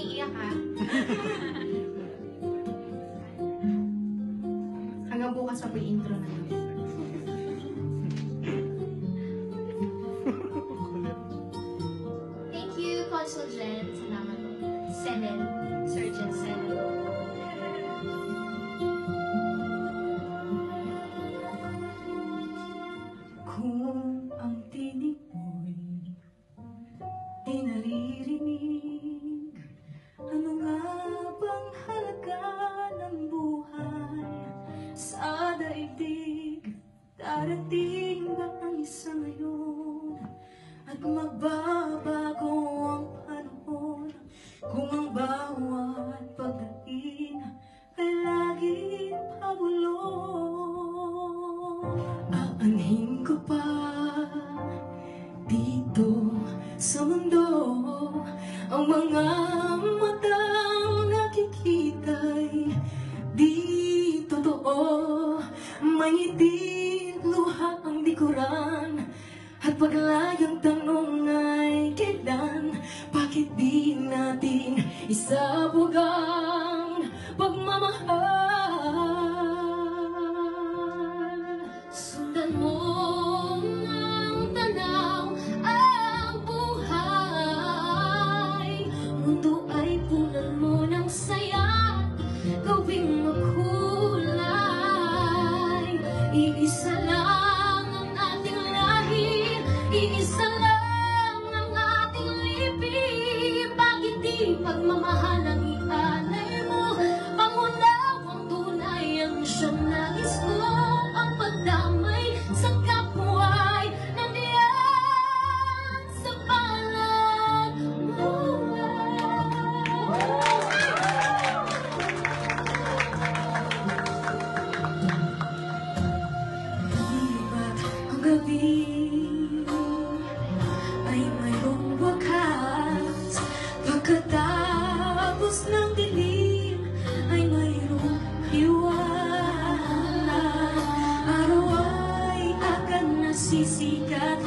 naiiyak ha. Hanggang bukas pa po yung intro na yun. Thank you, Consul Jen. Salamat po. Senen. Surgeon Senen. Kung ang tinig mo'y di naririnig, ano nga bang halaga ng buhay sa daigdig? Darating ba ang isa ngayon at magbabago ang panahon? Kung ang bawat pagdating ay laging pabulong, aanhin ko pa dito sa mundo ang mga matang nakikita'y di totoo. May ngiti, luha ang likuran, at paglayang tanong ay kailan? Bakit di natin isabog ang pagmamahal? Sundan mo ang tanaw, ang buhay. Mundo ay punan mo ng saya, gawing makulay. Iisa lang ang ating lahi, iisa lang ang ating lipi. Bakit di pagmamahal ang ialay mo? Pangunawang tunay ang siyang nais ko. Ang pagdamay sa kapwa'y nandiyan sa palad mo. Iba't ang gabi ay mayroong wakas, pagkatapos ng dilim ay mayroong hiwaga. Araw ay akan nasisikat,